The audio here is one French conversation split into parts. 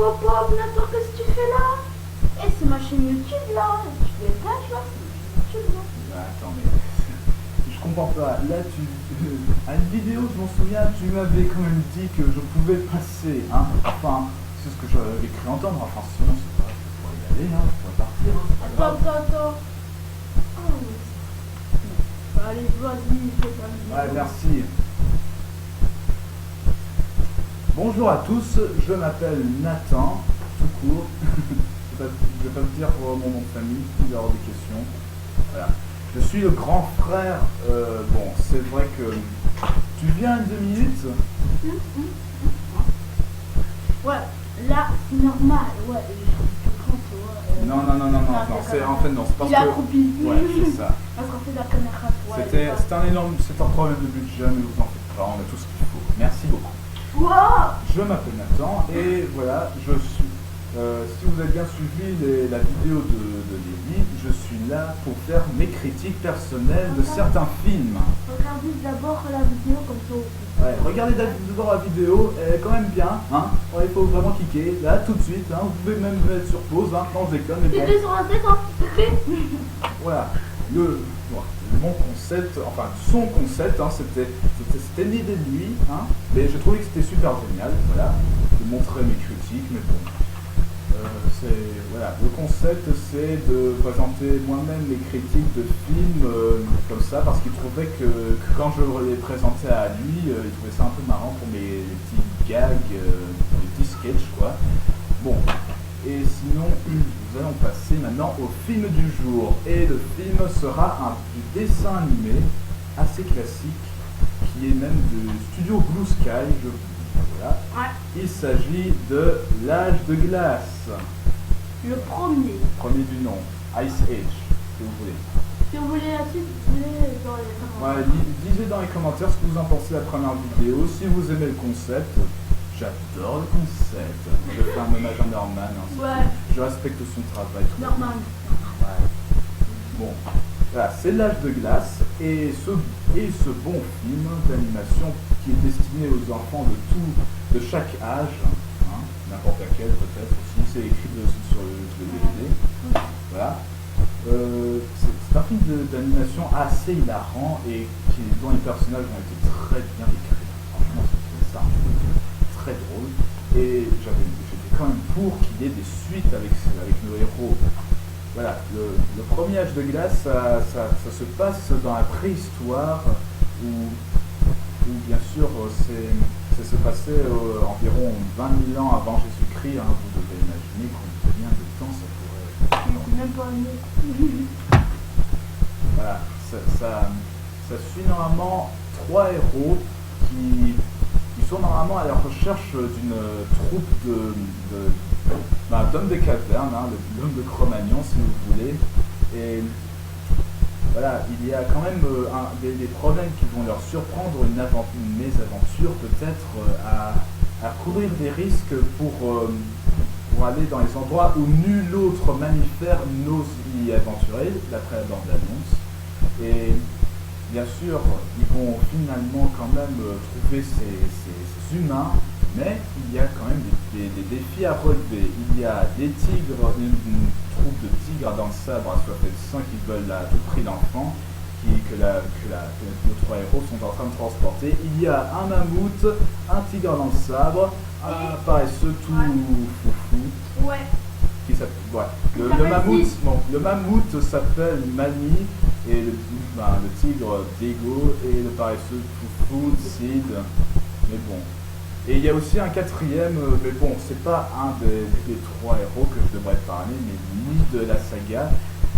Hop, hop, Nathan, qu'est-ce que tu fais là? Eh, c'est ma chaîne YouTube là. Tu dégages là, c'est ma chaîne YouTube là. Bah, attends, mais je comprends pas. Là, à une vidéo, je m'en souviens, tu m'avais quand même dit que je pouvais passer, hein. Enfin, c'est ce que j'avais cru entendre. Enfin, sinon, c'est pas, je pourrais y aller, hein. Je pourrais partir, hein. C'est pas grave. Attends. Oh, oui. Bah, allez, vas-y, fais ta vidéo. Ouais, merci. Bonjour à tous, je m'appelle Nathan, tout court. Je vais pas te dire mon nom de famille, il y aura des questions. Voilà. Je suis le grand frère. Bon, c'est vrai que tu viens une 2 minutes. Ouais, là, c'est normal. Ouais, je comprends, Non, c'est en fait non, c'est parce il a que. coupé. Ouais, c'est ça. Parce qu'en fait, la caméra, ouais. C'est un problème de budget, mais vous en faites pas, on a tout ce qu'il faut. Merci beaucoup. Wow. Je m'appelle Nathan et voilà, je suis. Si vous avez bien suivi la vidéo de Lévi, je suis là pour faire mes critiques personnelles de certains films. Regardez d'abord la vidéo comme ça. Ouais, regardez d'abord la vidéo, elle est quand même bien, hein. Ouais, il faut vraiment cliquer, là, tout de suite, hein. Vous pouvez même mettre sur pause, hein, quand je déconne, mais bon. Cliquez sur la tête, hein. Voilà, mon concept, enfin son concept, hein, c'était l'idée de lui, hein, mais je trouvais que c'était super génial, voilà, de montrer mes critiques, mais bon. Voilà, le concept c'est de présenter moi-même mes critiques de films comme ça, parce qu'il trouvait que quand je les présentais à lui, il trouvait ça un peu marrant pour les petits gags, les petits sketchs quoi. Bon, et sinon nous allons passer maintenant au film du jour, et le film sera du dessin animé assez classique, qui est même du studio Blue Sky, voilà. Ouais. Il s'agit de l'âge de glace. Le premier. Premier du nom, Ice Age, si vous voulez. Si vous voulez la suite, vous voulez dans les commentaires. Ouais, disez dans les commentaires ce que vous en pensez de la première vidéo. Si vous aimez le concept, j'adore le concept. Je fais un hommage à Norman. Hein, ouais. Je respecte son travail. Norman. Ouais. Bon, voilà, c'est l'âge de glace et ce bon film d'animation qui est destiné aux enfants de chaque âge, hein, n'importe laquelle peut-être aussi, c'est écrit sur le DVD. Voilà. C'est un film d'animation assez hilarant et dont les personnages ont été très bien écrits. Franchement, c'était ça très drôle. Et j'étais quand même pour qu'il y ait des suites avec nos héros. Voilà, le premier âge de glace, ça se passe dans la préhistoire, où bien sûr ça se passait environ 20 000 ans avant Jésus-Christ. Hein, vous devez imaginer combien de temps ça pourrait... Même pas né. Voilà, ça suit normalement 3 héros qui sont normalement à la recherche d'une troupe d'hommes de caverne, hein, l'homme de Cro-Magnon si vous voulez. Et voilà, il y a quand même des problèmes qui vont leur surprendre, une mésaventure peut-être à courir des risques pour aller dans les endroits où nul autre mammifère n'ose y aventurer, d'après la bande-annonce. Et bien sûr, ils vont finalement quand même trouver ces humains, mais il y a quand même des défis à relever. Il y a des tigres, une troupe de tigres dans le sabre assoiffés de sang qui veulent à tout prix l'enfant, que nos 3 héros sont en train de transporter. Il y a un mammouth, un tigre dans le sabre, un paresseux tout foufou. Ouais. Qui s'appelle, ouais. Le mammouth s'appelle Mani, et le tigre Diego, et le paresseux Foufou, Sid. Mais bon. Et il y a aussi un 4e, mais bon, c'est pas un des 3 héros que je devrais parler, mais ni de la saga.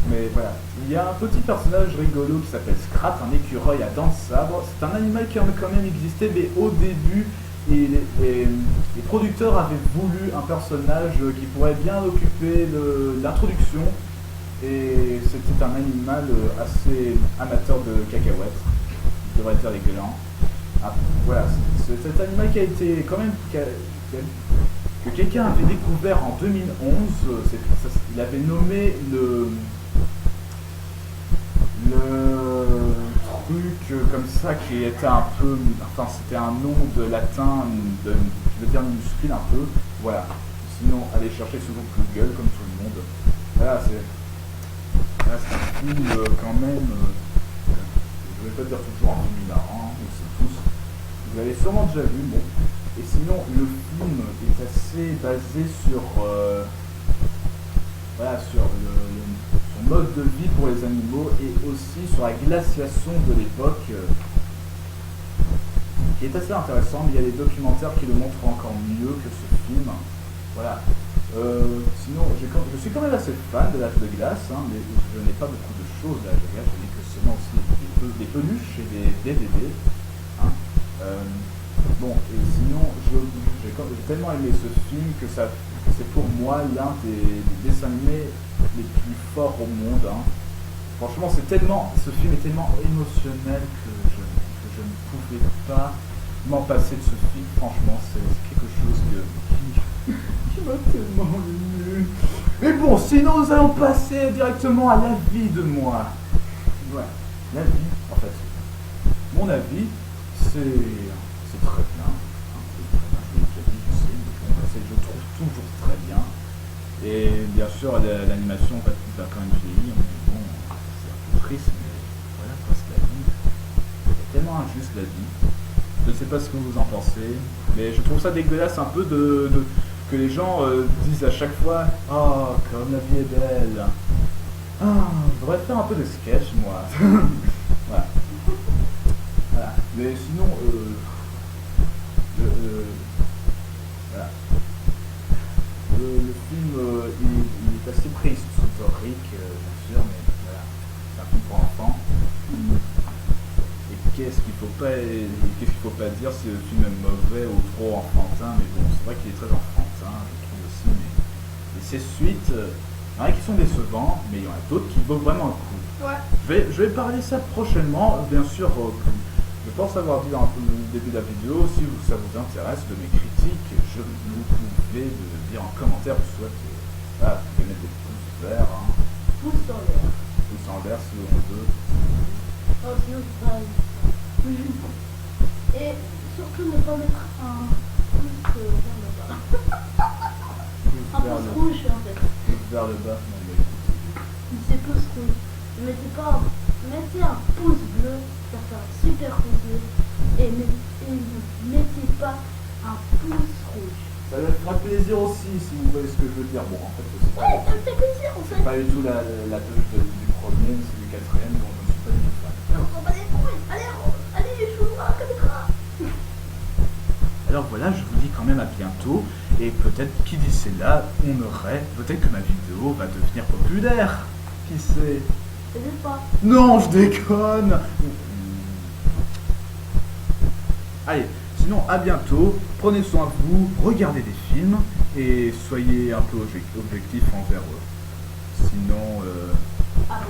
Mais voilà, il y a un petit personnage rigolo qui s'appelle Scrat, un écureuil à dents de sabre. C'est un animal qui a quand même existé, mais au début, les producteurs avaient voulu un personnage qui pourrait bien occuper l'introduction. Et c'était un animal assez amateur de cacahuètes, je devrais dire les glands. Ah, voilà, c'est cet animal qui a été quand même que quelqu'un avait découvert en 2011. Il avait nommé le truc comme ça qui était un peu, enfin c'était un nom de latin, je veux dire minuscule un peu. Voilà, sinon, allez chercher sur Google comme tout le monde. Voilà, c'est un film quand même. Je vais pas dire toujours un film hilarant, on sait tous. Vous l'avez sûrement déjà vu, bon. Et sinon, le film est assez basé sur, voilà, sur son mode de vie pour les animaux et aussi sur la glaciation de l'époque, qui est assez intéressant, mais il y a des documentaires qui le montrent encore mieux que ce film. Voilà. Sinon, je suis quand même assez fan de l'âge de glace, hein, mais je n'ai pas beaucoup de choses de l'âge de glace, je n'ai que seulement aussi des peluches et des DVD. Hein. Bon, et sinon, j'ai tellement aimé ce film que c'est pour moi l'un des dessins animés les plus forts au monde. Hein. Franchement, ce film est tellement émotionnel que je ne pouvais pas m'en passer de ce film. Franchement, c'est quelque chose qui m'a tellement ému. Mais bon, sinon nous allons passer directement à l'avis de moi. Ouais, l'avis, en fait. Mon avis, c'est très bien. Je l'ai déjà dit, je sais, je trouve toujours très bien. Et bien sûr, l'animation va quand même vieillir, mais bon, c'est un peu triste, mais voilà quoi, c'est la vie. C'est tellement injuste la vie. Je ne sais pas ce que vous en pensez, mais je trouve ça dégueulasse un peu que les gens disent à chaque fois « Oh, comme la vie est belle !» Ah, je devrais faire un peu de sketch, moi. Voilà. Voilà. Mais sinon, voilà. Le film, il est assez préhistorique, bien sûr, mais voilà. C'est un film pour enfants. Et qu'est-ce qu'il faut pas dire si le film est mauvais ou trop enfantin, mais bon, c'est vrai qu'il est très enfantin, je trouve aussi, mais ces suites, il y en a qui sont décevants, mais il y en a d'autres qui vaut vraiment le coup. Ouais. Je vais parler ça prochainement, bien sûr, je pense avoir dit dans le début de la vidéo, si ça vous intéresse de mes critiques, vous pouvez le dire en commentaire, soit voilà, vous pouvez mettre des pouces verts, hein. Pouce en l'air. Pouces en l'air si on veut. Oh, sinon c'est pareil. Et surtout ne pas mettre un pouce vers le bas. Un pouce rouge en fait. Pouce vers le bas, non mais écoutez. C'est pouce rouge. Mettez un pouce bleu, ça sera super complet. Et ne mettez pas un pouce rouge. Ça me fera plaisir aussi si vous voyez ce que je veux dire. Bon, en fait, c'est Ouais, ça me fait plaisir en fait. pas du tout la touche du premier, c'est du quatrième, donc je ne suis pas du tout fan. On va les couilles. Allez, je vous vois comme ça. Alors voilà, je vous dis quand même à bientôt, et peut-être qui d'ici là, peut-être que ma vidéo va devenir populaire. Qui sait? Peut-être pas. Non, je déconne. Allez, sinon à bientôt, prenez soin de vous, regardez des films, et soyez un peu objectifs envers eux. Sinon, Allez.